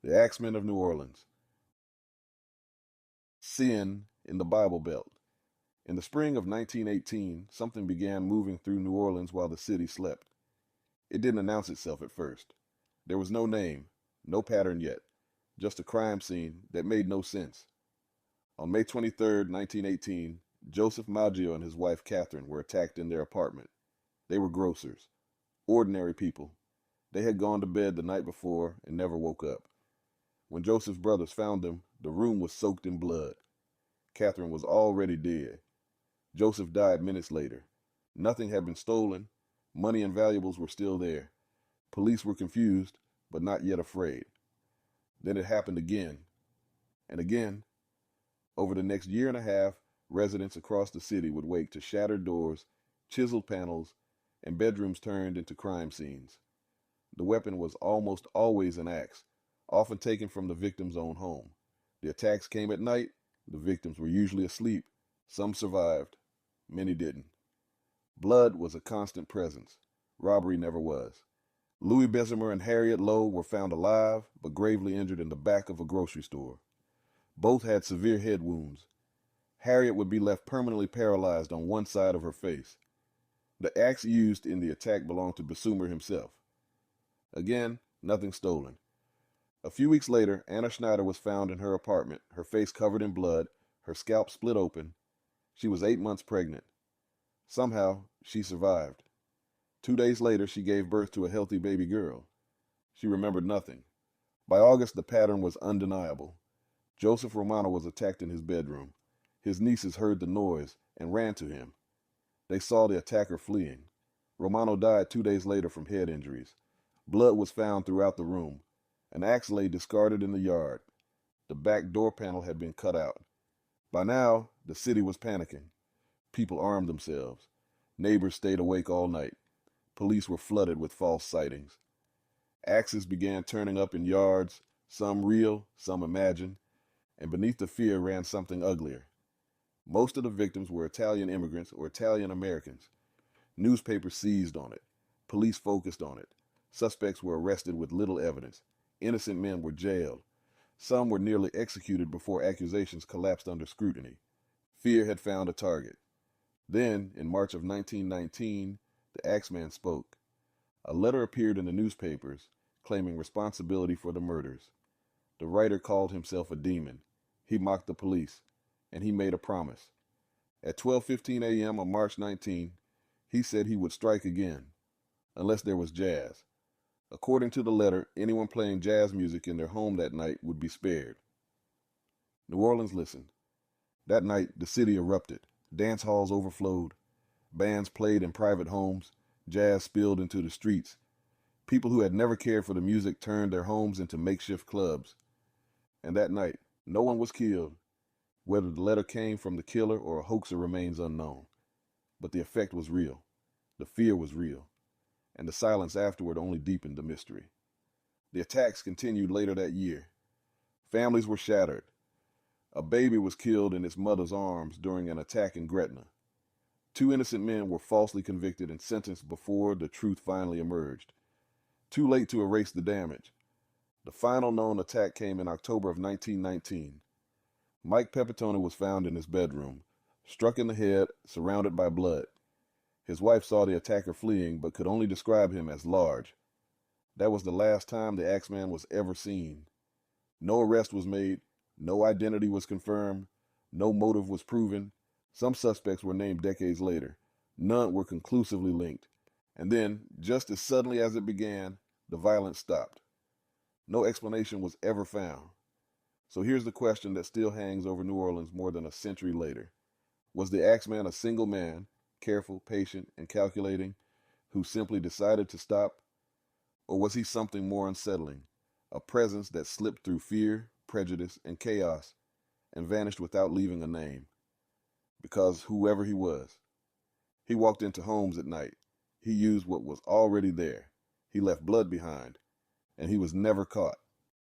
The Axeman of New Orleans. Sin in the Bible Belt. In the spring of 1918, something began moving through New Orleans while the city slept. It didn't announce itself at first. There was no name, no pattern yet, just a crime scene that made no sense. On May 23rd, 1918, Joseph Maggio and his wife Catherine were attacked in their apartment. They were grocers, ordinary people. They had gone to bed the night before and never woke up. When Joseph's brothers found them, the room was soaked in blood. Catherine was already dead. Joseph died minutes later. Nothing had been stolen. Money and valuables were still there. Police were confused, but not yet afraid. Then it happened again, and again. Over the next year and a half, residents across the city would wake to shattered doors, chiseled panels, and bedrooms turned into crime scenes. The weapon was almost always an axe, often taken from the victim's own home. The attacks came at night. The victims were usually asleep. Some survived. Many didn't. Blood was a constant presence. Robbery never was. Louis Bessemer and Harriet Lowe were found alive, but gravely injured in the back of a grocery store. Both had severe head wounds. Harriet would be left permanently paralyzed on one side of her face. The axe used in the attack belonged to Bessemer himself. Again, nothing stolen. A few weeks later, Anna Schneider was found in her apartment, her face covered in blood, her scalp split open. She was 8 months pregnant. Somehow, she survived. 2 days later, she gave birth to a healthy baby girl. She remembered nothing. By August, the pattern was undeniable. Joseph Romano was attacked in his bedroom. His nieces heard the noise and ran to him. They saw the attacker fleeing. Romano died 2 days later from head injuries. Blood was found throughout the room. An axe lay discarded in the yard. The back door panel had been cut out. By now, the city was panicking. People armed themselves. Neighbors stayed awake all night. Police were flooded with false sightings. Axes began turning up in yards, some real, some imagined, and beneath the fear ran something uglier. Most of the victims were Italian immigrants or Italian Americans. Newspapers seized on it. Police focused on it. Suspects were arrested with little evidence. Innocent men were jailed. Some were nearly executed before accusations collapsed under scrutiny. Fear had found a target. Then, in March of 1919, the Axeman spoke. A letter appeared in the newspapers claiming responsibility for the murders. The writer called himself a demon. He mocked the police, and he made a promise. At 12:15 a.m. on March 19, he said he would strike again, unless there was jazz. According to the letter, anyone playing jazz music in their home that night would be spared. New Orleans listened. That night, the city erupted. Dance halls overflowed. Bands played in private homes. Jazz spilled into the streets. People who had never cared for the music turned their homes into makeshift clubs. And that night, no one was killed. Whether the letter came from the killer or a hoaxer remains unknown. But the effect was real. The fear was real. And the silence afterward only deepened the mystery. The attacks continued later that year. Families were shattered. A baby was killed in its mother's arms during an attack in Gretna. 2 innocent men were falsely convicted and sentenced before the truth finally emerged. Too late to erase the damage. The final known attack came in October of 1919. Mike Pepitone was found in his bedroom, struck in the head, surrounded by blood. His wife saw the attacker fleeing, but could only describe him as large. That was the last time the Axeman was ever seen. No arrest was made, no identity was confirmed, no motive was proven. Some suspects were named decades later. None were conclusively linked. And then, just as suddenly as it began, the violence stopped. No explanation was ever found. So here's the question that still hangs over New Orleans more than a century later. Was the Axeman a single man, careful, patient, and calculating, who simply decided to stop? Or was he something more unsettling, a presence that slipped through fear, prejudice, and chaos, and vanished without leaving a name? Because whoever he was, he walked into homes at night. He used what was already there. He left blood behind, and he was never caught.